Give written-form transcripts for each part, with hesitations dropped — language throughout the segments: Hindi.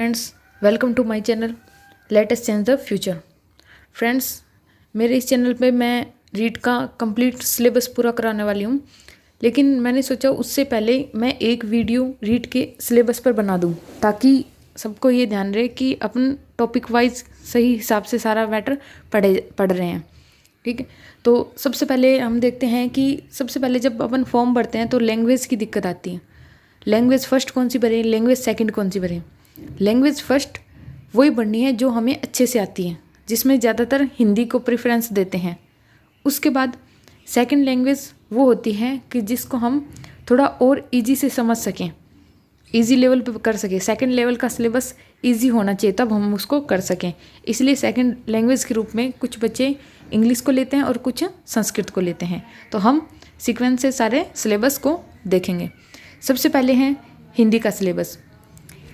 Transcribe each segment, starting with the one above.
Friends, welcome to my channel latest change the future. Friends, मेरे इस चैनल पे मैं रीट का कंप्लीट सिलेबस पूरा कराने वाली हूँ, लेकिन मैंने सोचा उससे पहले मैं एक वीडियो रीट के सिलेबस पर बना दूँ ताकि सबको ये ध्यान रहे कि अपन टॉपिक वाइज सही हिसाब से सारा मैटर पढ़ रहे हैं। ठीक है, तो सबसे पहले हम देखते हैं कि सबसे पहले जब अपन फॉर्म भरते हैं तो लैंग्वेज की दिक्कत आती है। लैंग्वेज फर्स्ट कौन सी भरें, लैंग्वेज सेकंड कौन सी भरें। लैंग्वेज फर्स्ट वही पढ़नी है जो हमें अच्छे से आती है, जिसमें ज़्यादातर हिंदी को प्रेफरेंस देते हैं। उसके बाद सेकंड लैंग्वेज वो होती है कि जिसको हम थोड़ा और इजी से समझ सकें, इजी लेवल पे कर सकें। सेकंड लेवल का सिलेबस इजी होना चाहिए तब हम उसको कर सकें। इसलिए सेकंड लैंग्वेज के रूप में कुछ बच्चे इंग्लिश को लेते हैं और कुछ संस्कृत को लेते हैं। तो हम सीक्वेंस से सारे सिलेबस को देखेंगे। सबसे पहले हैं हिंदी का सिलेबस।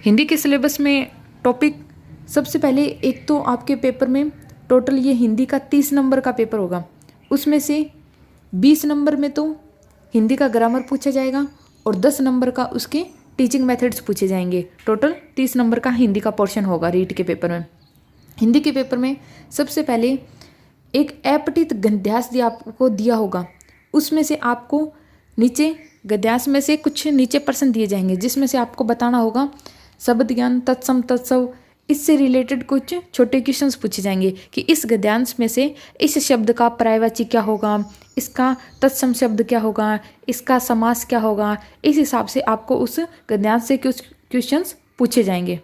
हिंदी के सिलेबस में टॉपिक सबसे पहले एक तो आपके पेपर में टोटल ये हिंदी का 30 नंबर का पेपर होगा। उसमें से 20 नंबर में तो हिंदी का ग्रामर पूछा जाएगा और 10 नंबर का उसके टीचिंग मेथड्स पूछे जाएंगे। टोटल 30 नंबर का हिंदी का पोर्शन होगा रीट के पेपर में। हिंदी के पेपर में सबसे पहले एक अपठित गद्यांश आपको दिया होगा। उसमें से आपको नीचे गद्यांश में से कुछ नीचे प्रश्न दिए जाएंगे, जिसमें से आपको बताना होगा शब्द ज्ञान, तत्सम, तत्सव, इससे रिलेटेड कुछ छोटे क्वेश्चंस पूछे जाएंगे कि इस गद्यांश में से इस शब्द का पर्यायवाची क्या होगा, इसका तत्सम शब्द क्या होगा, इसका समास क्या होगा। इस हिसाब से आपको उस गद्यांश से कुछ क्वेश्चंस पूछे जाएंगे।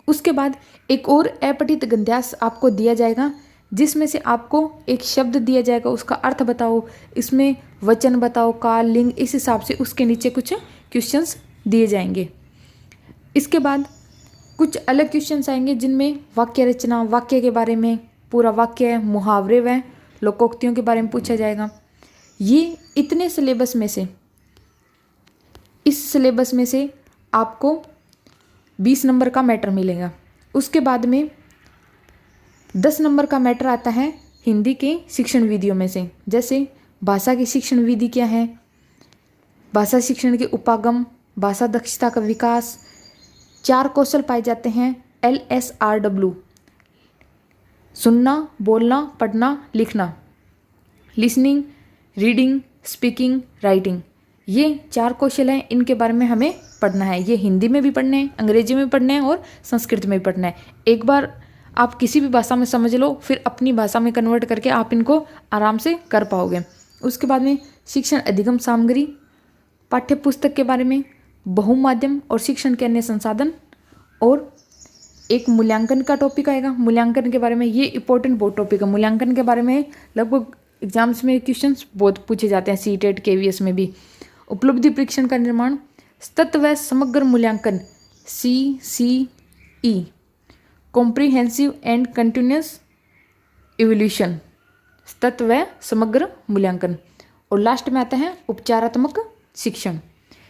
उसके बाद एक और अपठित गद्यांश आपको दिया जाएगा, जिसमें से आपको एक शब्द दिया जाएगा, उसका अर्थ बताओ, इसमें वचन बताओ, काल, लिंग, इस हिसाब से उसके नीचे कुछ क्वेश्चंस दिए जाएंगे। इसके बाद कुछ अलग क्वेश्चंस आएंगे जिनमें वाक्य रचना, वाक्य के बारे में, पूरा वाक्य, मुहावरे व लोकोक्तियों के बारे में पूछा जाएगा। ये इतने सिलेबस में से, इस सिलेबस में से आपको 20 नंबर का मैटर मिलेगा। उसके बाद में 10 नंबर का मैटर आता है हिंदी के शिक्षण विधियों में से। जैसे भाषा की शिक्षण विधि क्या है, भाषा शिक्षण के उपागम, भाषा दक्षता का विकास, 4 कौशल पाए जाते हैं LSRW: सुनना, बोलना, पढ़ना, लिखना, लिसनिंग, रीडिंग, स्पीकिंग, राइटिंग। ये 4 कौशल हैं, इनके बारे में हमें पढ़ना है। ये हिंदी में भी पढ़ने हैं, अंग्रेजी में पढ़ने हैं और संस्कृत में भी पढ़ना है। एक बार आप किसी भी भाषा में समझ लो, फिर अपनी भाषा में कन्वर्ट करके आप इनको आराम से कर पाओगे। उसके बाद में शिक्षण अधिगम सामग्री, पाठ्य पुस्तक के बारे में, बहुमाध्यम और शिक्षण के अन्य संसाधन, और एक मूल्यांकन का टॉपिक आएगा। मूल्यांकन के बारे में ये इंपॉर्टेंट बहुत टॉपिक है। मूल्यांकन के बारे में लगभग एग्जाम्स में क्वेश्चंस बहुत पूछे जाते हैं, CTET KVS में भी। उपलब्धि परीक्षण का निर्माण, सतत व समग्र मूल्यांकन CCE, comprehensive and continuous evolution, सतत व समग्र मूल्यांकन, और लास्ट में आता है उपचारात्मक शिक्षण।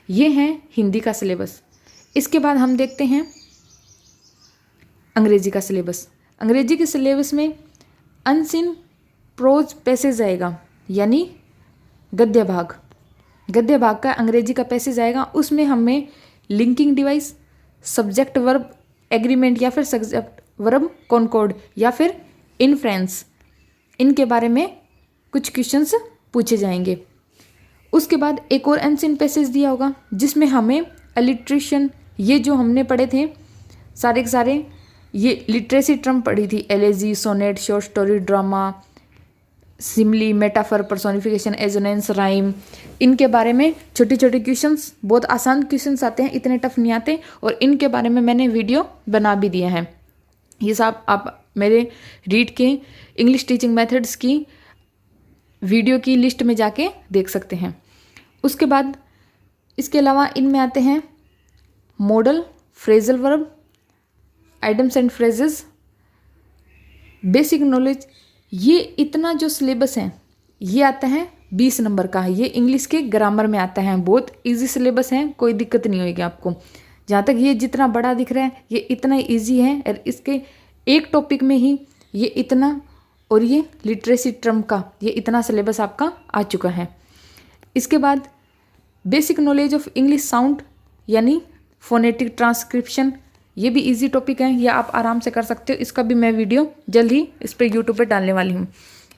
ये हैं हिंदी का सिलेबस। इसके बाद हम देखते हैं अंग्रेजी का सिलेबस। अंग्रेजी के सिलेबस में अनसीन प्रोज पैसेज आएगा, यानी गद्य भाग। गद्य भाग का अंग्रेजी का पैसेज आएगा। उसमें हमें linking device, subject verb agreement या फिर सब्जेक्ट वर्ब कॉनकॉर्ड या फिर इनफ्रेंस, इनके बारे में कुछ क्वेश्चंस पूछे जाएंगे। उसके बाद एक और अनसीन पैसेज दिया होगा, जिसमें हमें अलिट्रेशन, ये जो हमने पढ़े थे सारे के सारे, ये लिटरेसी टर्म पढ़ी थी, elegy, sonnet, short story, drama, simile, metaphor, personification, assonance, rhyme, इनके बारे में छोटे छोटे क्वेश्चंस, बहुत आसान क्वेश्चंस आते हैं, इतने टफ नहीं आते, और इनके बारे में मैंने वीडियो बना भी दिया है। ये सब आप मेरे रीड के इंग्लिश टीचिंग मेथड्स की वीडियो की लिस्ट में जाके देख सकते हैं। उसके बाद इसके अलावा इनमें आते हैं model, phrasal verb, items and phrases, basic knowledge. ये इतना जो सिलेबस है ये आता है 20 नंबर का है। ये इंग्लिश के ग्रामर में आता है। बहुत इजी सिलेबस है, कोई दिक्कत नहीं होगी आपको। जहाँ तक ये जितना बड़ा दिख रहा है ये इतना इजी है, और इसके एक टॉपिक में ही ये इतना, और ये लिटरेसी टर्म का ये इतना सिलेबस आपका आ चुका है। इसके बाद basic knowledge of English sound, यानी फोनेटिक ट्रांसक्रिप्शन, ये भी इजी टॉपिक है, या आप आराम से कर सकते हो। इसका भी मैं वीडियो जल्द ही इस पर यूट्यूब पे डालने वाली हूँ।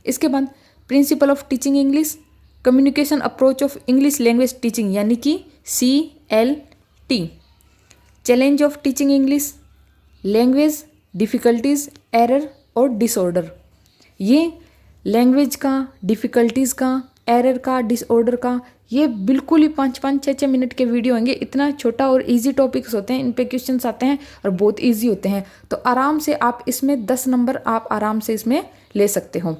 इसके बाद principle of teaching English, communication approach of English language teaching यानी कि CLT, challenge of teaching English, language difficulties, error और डिसऑर्डर। ये लैंग्वेज का, डिफ़िकल्टीज़ का, एरर का, डिसऑर्डर का, ये बिल्कुल ही 5-5, 6-6 मिनट के वीडियो होंगे। इतना छोटा और इजी टॉपिक्स होते हैं, इन पे क्वेश्चंस आते हैं और बहुत इजी होते हैं। तो आराम से आप इसमें 10 नंबर आप आराम से इसमें ले सकते हो।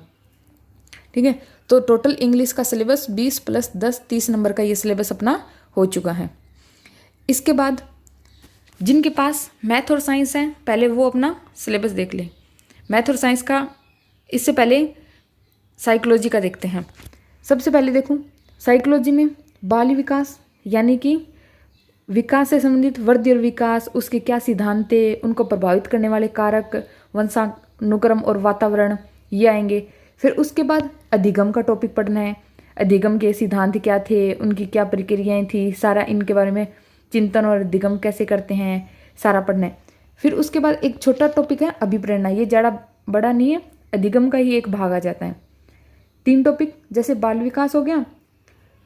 ठीक है, तो टोटल इंग्लिश का सिलेबस 20 + 10 30 नंबर का ये सिलेबस अपना हो चुका है। इसके बाद जिनके पास मैथ और साइंस है, पहले वो अपना सिलेबस देख ले। मैथ और साइंस का, इससे पहले साइकोलॉजी का देखते हैं। सबसे पहले देखूं साइकोलॉजी में बाल विकास यानी कि विकास से संबंधित वृद्धि और विकास, उसके क्या सिद्धांत थे, उनको प्रभावित करने वाले कारक, वंशानुक्रम और वातावरण, ये आएंगे। फिर उसके बाद अधिगम का टॉपिक पढ़ना है। अधिगम के सिद्धांत क्या थे, उनकी क्या प्रक्रियाएं थी, सारा इनके बारे में, चिंतन और अधिगम कैसे करते हैं, सारा पढ़ना है। फिर उसके बाद एक छोटा टॉपिक है अभिप्रेरणा, ये ज़्यादा बड़ा नहीं है, अधिगम का ही एक भाग आ जाता है। 3 टॉपिक जैसे बाल विकास हो गया,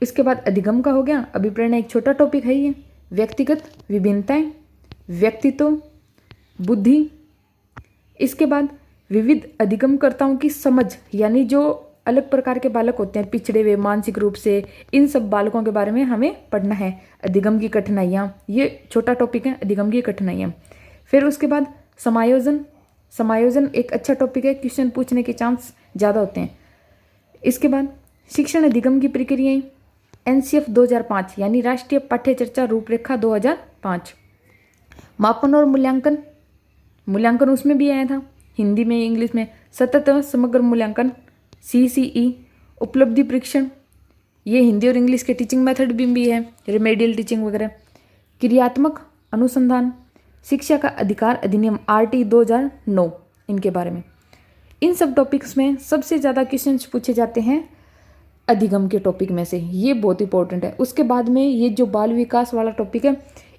इसके बाद अधिगम का हो गया, अभिप्रेरणा एक छोटा टॉपिक है ये, व्यक्तिगत विभिन्नताएं, व्यक्तित्व, बुद्धि। इसके बाद विविध अधिगमकर्ताओं की समझ यानी जो अलग प्रकार के बालक होते हैं, पिछड़े हुए मानसिक रूप से, इन सब बालकों के बारे में हमें पढ़ना है। अधिगम की कठिनाइयाँ, ये छोटा टॉपिक है, अधिगम की कठिनाइयाँ। फिर उसके बाद समायोजन, समायोजन एक अच्छा टॉपिक है, क्वेश्चन पूछने के चांस ज़्यादा होते हैं। इसके बाद शिक्षण अधिगम की प्रक्रियाएं, NCF 2005 यानी राष्ट्रीय पाठ्यचर्या रूपरेखा 2005। मापन और मूल्यांकन, मूल्यांकन उसमें भी आया था, हिंदी में, इंग्लिश में। सतत समग्र मूल्यांकन CCE, उपलब्धि परीक्षण, ये हिंदी और इंग्लिश के टीचिंग मेथड भी है, रेमेडियल टीचिंग वगैरह। क्रियात्मक अनुसंधान, शिक्षा का अधिकार अधिनियम RT 2009, इनके बारे में। इन सब टॉपिक्स में सबसे ज़्यादा क्वेश्चंस पूछे जाते हैं अधिगम के टॉपिक में से, ये बहुत इंपॉर्टेंट है। उसके बाद में ये जो बाल विकास वाला टॉपिक है,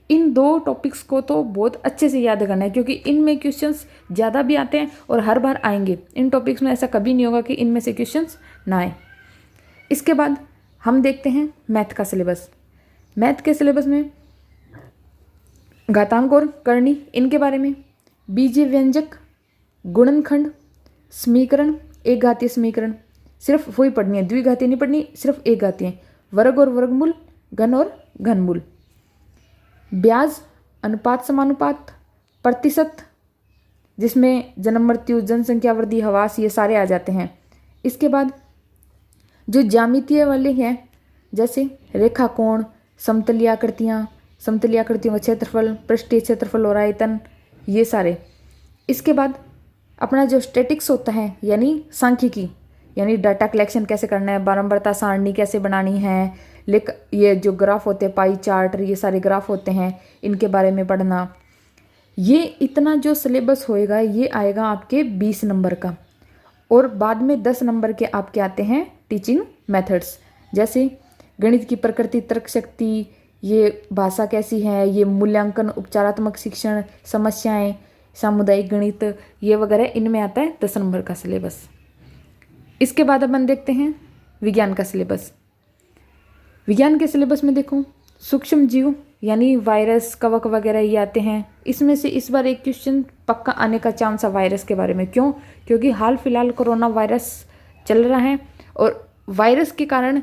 इन 2 टॉपिक्स को तो बहुत अच्छे से याद करना है, क्योंकि इनमें क्वेश्चंस ज़्यादा भी आते हैं और हर बार आएंगे। इन टॉपिक्स में ऐसा कभी नहीं होगा कि इनमें से क्वेश्चंस ना आए। इसके बाद हम देखते हैं मैथ का सिलेबस। मैथ के सिलेबस में घातांक और करनी, इनके बारे में, बीजीय व्यंजक, गुणनखंड, समीकरण, एक घातीय समीकरण, सिर्फ वही पढ़नी है, द्विघातीय नहीं पढ़नी, सिर्फ एक घातीय। वर्ग और वर्गमूल, घन और घनमूल, ब्याज, अनुपात समानुपात, प्रतिशत, जिसमें जन्म मृत्यु, जनसंख्या वृद्धि, हवास, ये सारे आ जाते हैं। इसके बाद जो ज्यामितीय वाले हैं, जैसे रेखा कोण, समतलीय आकृतियाँ, समतलीय आकृतियों का क्षेत्रफल, पृष्ठीय क्षेत्रफल और आयतन, ये सारे। इसके बाद अपना जो स्टैटिक्स होता है यानी सांख्यिकी, यानी डाटा कलेक्शन कैसे करना है, बारंबारता सारणी कैसे बनानी है, ये जो ग्राफ होते हैं, पाई चार्ट, ये सारे ग्राफ होते हैं, इनके बारे में पढ़ना। ये इतना जो सिलेबस होएगा ये आएगा आपके 20 नंबर का। और बाद में 10 नंबर के आपके आते हैं टीचिंग मेथड्स, जैसे गणित की प्रकृति, तर्क शक्ति, ये भाषा कैसी है, ये मूल्यांकन, उपचारात्मक शिक्षण, समस्याएं, सामुदायिक गणित, ये वगैरह, इनमें आता है 10 नंबर का सिलेबस। इसके बाद अपन देखते हैं विज्ञान का सिलेबस। विज्ञान के सिलेबस में देखो सूक्ष्म जीव यानी वायरस, कवक वगैरह ये आते हैं। इसमें से इस बार एक क्वेश्चन पक्का आने का चांस है वायरस के बारे में। क्यों? क्योंकि हाल फिलहाल कोरोना वायरस चल रहा है और वायरस के कारण,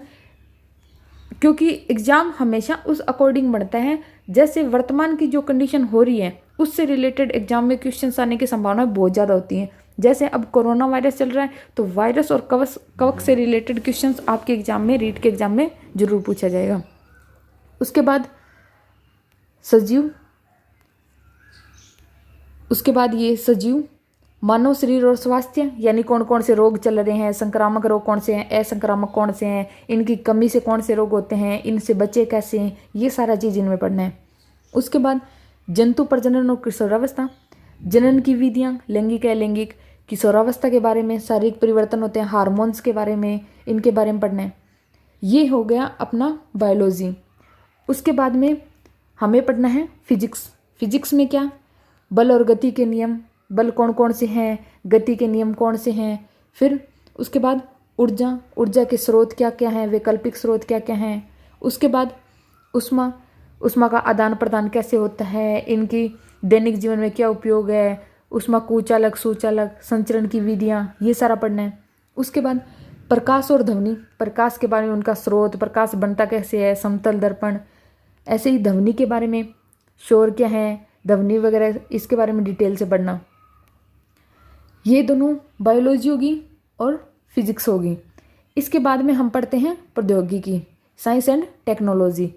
क्योंकि एग्ज़ाम हमेशा उस अकॉर्डिंग बनता है जैसे वर्तमान की जो कंडीशन हो रही है उससे रिलेटेड एग्जाम में क्वेश्चंस आने की संभावना बहुत ज़्यादा होती है। जैसे अब कोरोना वायरस चल रहा है तो वायरस और कवक से रिलेटेड क्वेश्चंस आपके एग्जाम में, रीट के एग्जाम में जरूर पूछा जाएगा। उसके बाद सजीव, उसके बाद ये सजीव, मानव शरीर और स्वास्थ्य, यानी कौन कौन से रोग चल रहे हैं, संक्रामक रोग कौन से हैं, असंक्रामक कौन से हैं, इनकी कमी से कौन से रोग होते हैं, इनसे बचे कैसे हैं, ये सारा चीज़ इनमें पढ़ना है। उसके बाद जंतु प्रजनन और किशोरावस्था, जनन की विधियाँ, लैंगिक अलैंगिक, किशोरावस्था के बारे में, शारीरिक परिवर्तन होते हैं, हार्मोन्स के बारे में, इनके बारे में पढ़ना है। ये हो गया अपना बायोलॉजी। उसके बाद में हमें पढ़ना है फिजिक्स। फिजिक्स में क्या? बल और गति के नियम, बल कौन कौन से हैं, गति के नियम कौन से हैं। फिर उसके बाद ऊर्जा, ऊर्जा के स्रोत क्या क्या हैं, वैकल्पिक स्रोत क्या क्या हैं। उसके बाद उष्मा, उष्मा का आदान प्रदान कैसे होता है, इनकी दैनिक जीवन में क्या उपयोग है, उष्मा कुचालक सुचालक, संचरण की विधियाँ, ये सारा पढ़ना है। उसके बाद प्रकाश और ध्वनि, प्रकाश के बारे में, उनका स्रोत, प्रकाश बनता कैसे है, समतल दर्पण। ऐसे ही ध्वनि के बारे में, शोर क्या है, ध्वनि वगैरह, इसके बारे में डिटेल से पढ़ना। ये दोनों बायोलॉजी होगी और फिजिक्स होगी। इसके बाद में हम पढ़ते हैं प्रौद्योगिकी, साइंस एंड टेक्नोलॉजी।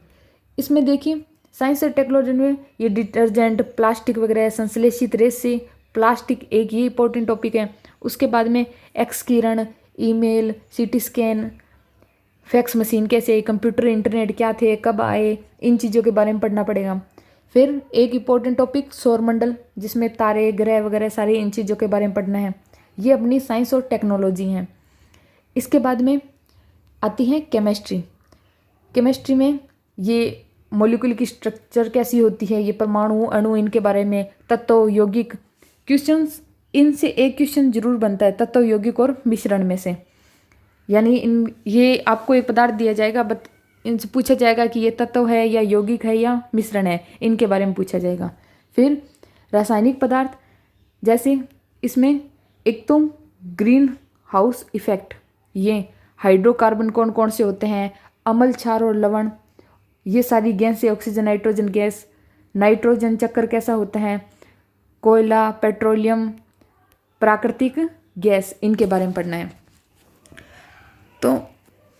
इसमें देखिए साइंस एंड टेक्नोलॉजी में ये डिटर्जेंट, प्लास्टिक वगैरह, संश्लेषित रेसे, प्लास्टिक एक ये इंपॉर्टेंट टॉपिक है। उसके बाद में एक्स किरण, email, CT scan, fax machine कैसे आई, कंप्यूटर इंटरनेट क्या थे, कब आए, इन चीज़ों के बारे में पढ़ना पड़ेगा। फिर एक इम्पोर्टेंट टॉपिक सौरमंडल, जिसमें तारे ग्रह वगैरह सारी इन चीज़ों के बारे में पढ़ना है। ये अपनी साइंस और टेक्नोलॉजी हैं। इसके बाद में आती है केमिस्ट्री। केमिस्ट्री में ये मॉलिक्यूल की स्ट्रक्चर कैसी होती है, ये परमाणु अणु, इनके बारे में, तत्व यौगिक। क्वेश्चंस इनसे एक क्वेश्चन जरूर बनता है तत्व यौगिक और मिश्रण में से, यानी इन ये आपको एक पदार्थ दिया जाएगा, बट इनसे पूछा जाएगा कि ये तत्व है या यौगिक है या मिश्रण है, इनके बारे में पूछा जाएगा। फिर रासायनिक पदार्थ, जैसे इसमें एक तो ग्रीन हाउस इफेक्ट, ये हाइड्रोकार्बन कौन कौन से होते हैं, अम्ल, क्षार और लवण, ये सारी गैस है, ऑक्सीजन, नाइट्रोजन गैस, नाइट्रोजन चक्र कैसा होता है, कोयला, पेट्रोलियम, प्राकृतिक गैस, इनके बारे में पढ़ना है। तो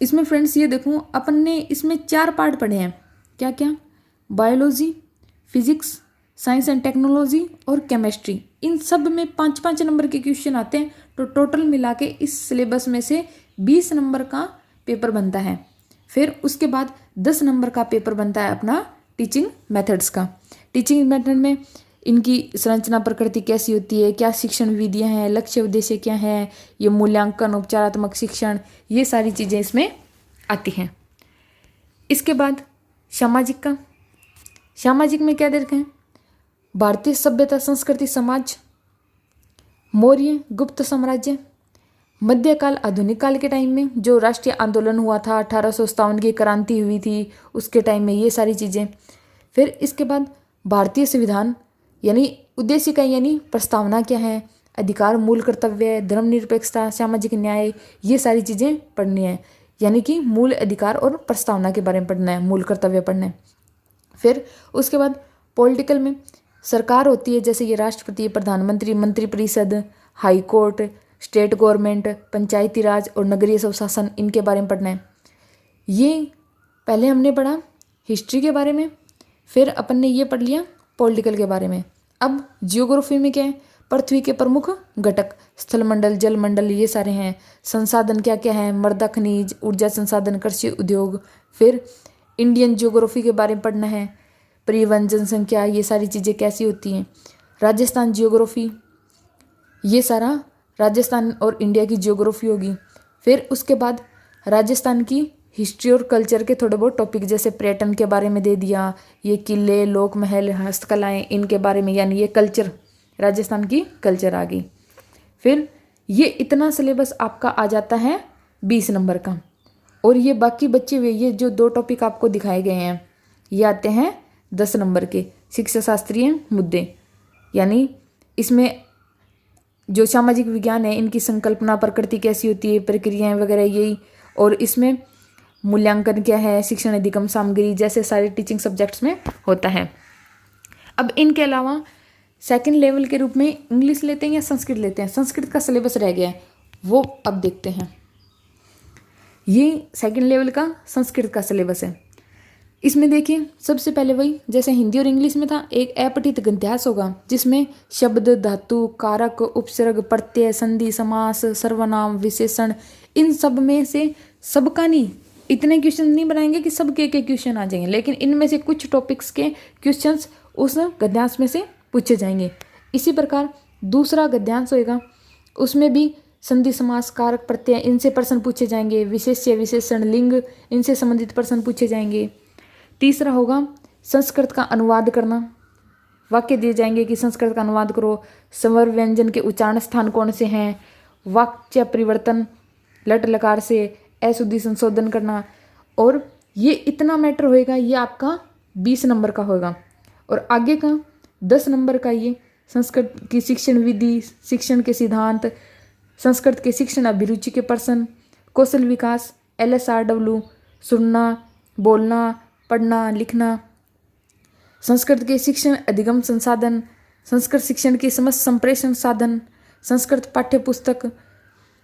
इसमें फ्रेंड्स ये देखो अपन ने इसमें 4 पार्ट पढ़े हैं, क्या क्या, biology, physics, science and technology और केमिस्ट्री। इन सब में 5-5 नंबर के क्वेश्चन आते हैं। तो टोटल मिला के इस सिलेबस में से 20 नंबर का पेपर बनता है। फिर उसके बाद 10 नंबर का पेपर बनता है अपना टीचिंग मेथड्स का। टीचिंग मेथड में इनकी संरचना, प्रकृति कैसी होती है, क्या शिक्षण विधियाँ हैं, लक्ष्य उद्देश्य क्या है, ये मूल्यांकन, उपचारात्मक शिक्षण, ये सारी चीज़ें इसमें आती हैं। इसके बाद सामाजिक का, सामाजिक में क्या देखते हैं, भारतीय सभ्यता, संस्कृति, समाज, मौर्य गुप्त साम्राज्य, मध्यकाल, आधुनिक काल के टाइम में जो राष्ट्रीय आंदोलन हुआ था, 1857 की क्रांति हुई थी, उसके टाइम में ये सारी चीज़ें। फिर इसके बाद भारतीय संविधान, यानी उद्देश्य का, यानी प्रस्तावना क्या है, अधिकार, मूल कर्तव्य, धर्मनिरपेक्षता, सामाजिक न्याय, ये सारी चीज़ें पढ़नी है। यानी कि मूल अधिकार और प्रस्तावना के बारे में पढ़ना है, मूल कर्तव्य पढ़ना है। फिर उसके बाद पॉलिटिकल में सरकार होती है, जैसे ये राष्ट्रपति, प्रधानमंत्री, मंत्रिपरिषद, हाई कोर्ट, स्टेट गवर्नमेंट, पंचायती राज और नगरीय स्वशासन, इनके बारे में पढ़ना है। ये पहले हमने पढ़ा हिस्ट्री के बारे में, फिर अपन ने ये पढ़ लिया पॉलिटिकल के बारे में। अब जियोग्राफी में क्या है, पृथ्वी के प्रमुख घटक, स्थलमंडल, जलमंडल, ये सारे हैं। संसाधन क्या क्या है, मृदा, खनिज, ऊर्जा संसाधन, कृषि, उद्योग। फिर इंडियन जियोग्राफी के बारे में पढ़ना है, परिवहन, जनसंख्या, ये सारी चीज़ें कैसी होती हैं। राजस्थान जियोग्राफी, ये सारा राजस्थान और इंडिया की जियोग्राफी होगी। फिर उसके बाद राजस्थान की हिस्ट्री और कल्चर के थोड़े बहुत टॉपिक, जैसे पर्यटन के बारे में दे दिया, ये किले, लोक महल, हस्तकलाएं, इनके बारे में, यानी ये कल्चर, राजस्थान की कल्चर आ गई। फिर ये इतना सिलेबस आपका आ जाता है 20 नंबर का। और ये बाकी बचे हुए ये जो 2 टॉपिक आपको दिखाए गए हैं, ये आते हैं 10 नंबर के शिक्षा शास्त्रीय मुद्दे। यानी इसमें जो सामाजिक विज्ञान है, इनकी संकल्पना, प्रकृति कैसी होती है, प्रक्रियाएं वगैरह, यही। और इसमें मूल्यांकन क्या है, शिक्षण अधिगम सामग्री, जैसे सारे टीचिंग सब्जेक्ट्स में होता है। अब इनके अलावा सेकंड लेवल के रूप में इंग्लिश लेते हैं या संस्कृत लेते हैं, संस्कृत का सिलेबस रह गया है, वो अब देखते हैं। ये सेकंड लेवल का संस्कृत का सिलेबस है। इसमें देखिए सबसे पहले वही जैसे हिंदी और इंग्लिश में था, एक अपठित गद्यांश होगा, जिसमें शब्द, धातु, कारक, उपसर्ग, प्रत्यय, संधि, समास, सर्वनाम, विशेषण, इन सब में से सबका नहीं, इतने क्वेश्चन नहीं बनाएंगे कि सबके एक क्वेश्चन आ जाएंगे, लेकिन इनमें से कुछ टॉपिक्स के क्वेश्चंस उस गद्यांश में से पूछे जाएंगे। इसी प्रकार दूसरा गद्यांश होगा, उसमें भी संधि, समास, कारक, प्रत्यय, इनसे प्रश्न पूछे जाएंगे। विशेष्य, विशेषण, लिंग, इनसे संबंधित प्रश्न पूछे जाएंगे। तीसरा होगा संस्कृत का अनुवाद करना। वाक्य दिए जाएंगे कि संस्कृत का अनुवाद करो, स्वर व्यंजन के उच्चारण स्थान कौन से हैं, वाक्य परिवर्तन लट लकार से, अशुद्धि संशोधन करना। और ये इतना मैटर होएगा, ये आपका 20 नंबर का होगा। और आगे का 10 नंबर का ये संस्कृत की शिक्षण विधि, शिक्षण के सिद्धांत, संस्कृत के शिक्षण अभिरुचि के प्रश्न, कौशल विकास, LSRW, सुनना, बोलना, पढ़ना, लिखना, संस्कृत के शिक्षण अधिगम संसाधन, संस्कृत शिक्षण की समझ संप्रेषण साधन, संस्कृत पाठ्य पुस्तक,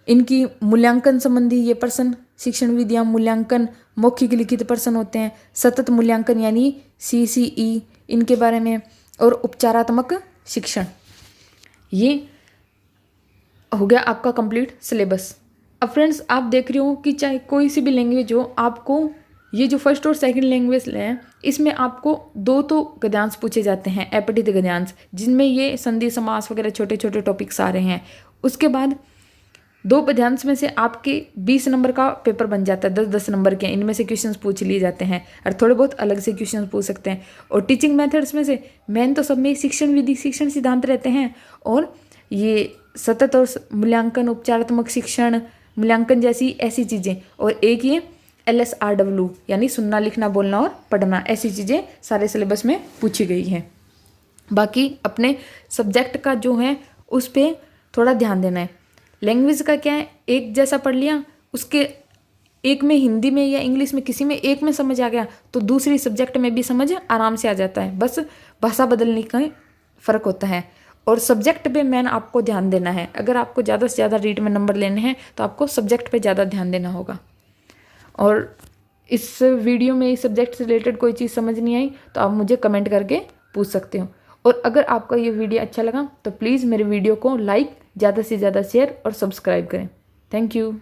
इनकी मूल्यांकन संबंधी ये प्रश्न, शिक्षण विधियाँ, मूल्यांकन, मौखिक लिखित प्रश्न होते हैं, सतत मूल्यांकन यानी CCE इनके बारे में, और उपचारात्मक शिक्षण। ये हो गया आपका कंप्लीट सिलेबस। अब फ्रेंड्स आप देख रहे हो कि चाहे कोई सी भी लैंग्वेज हो, आपको ये जो फर्स्ट और सेकंड लैंग्वेज है इसमें आपको 2 तो गद्यांश पूछे जाते हैं, अपठित गद्यांश, जिनमें ये संधि समास वगैरह छोटे छोटे टॉपिक्स आ रहे हैं। उसके बाद 2 पद्यांश में से आपके 20 नंबर का पेपर बन जाता है, 10-10 नंबर के, इनमें से क्वेश्चंस पूछ लिए जाते हैं और थोड़े बहुत अलग से क्वेश्चंस पूछ सकते हैं। और टीचिंग मेथड्स में से मेन तो सब में शिक्षण विधि, शिक्षण सिद्धांत रहते हैं, और ये सतत और मूल्यांकन, उपचारात्मक शिक्षण, मूल्यांकन जैसी ऐसी चीज़ें, और एक ये LSRW यानी सुनना, लिखना, बोलना और पढ़ना, ऐसी चीज़ें सारे सिलेबस में पूछी गई हैं। बाकी अपने सब्जेक्ट का जो है उस पर थोड़ा ध्यान देना है। लैंग्वेज का क्या है, एक जैसा पढ़ लिया, उसके एक में हिंदी में या इंग्लिश में किसी में एक में समझ आ गया तो दूसरी सब्जेक्ट में भी समझ आराम से आ जाता है, बस भाषा बदलने का फ़र्क होता है। और सब्जेक्ट पे मैन आपको ध्यान देना है। अगर आपको ज़्यादा से ज़्यादा रीट में नंबर लेने हैं तो आपको सब्जेक्ट पे ज़्यादा ध्यान देना होगा। और इस वीडियो में इस सब्जेक्ट से रिलेटेड कोई चीज़ समझ नहीं आई तो आप मुझे कमेंट करके पूछ सकते हो। और अगर आपको ये वीडियो अच्छा लगा तो प्लीज़ मेरे वीडियो को लाइक, ज़्यादा से ज़्यादा शेयर और सब्सक्राइब करें। Thank you.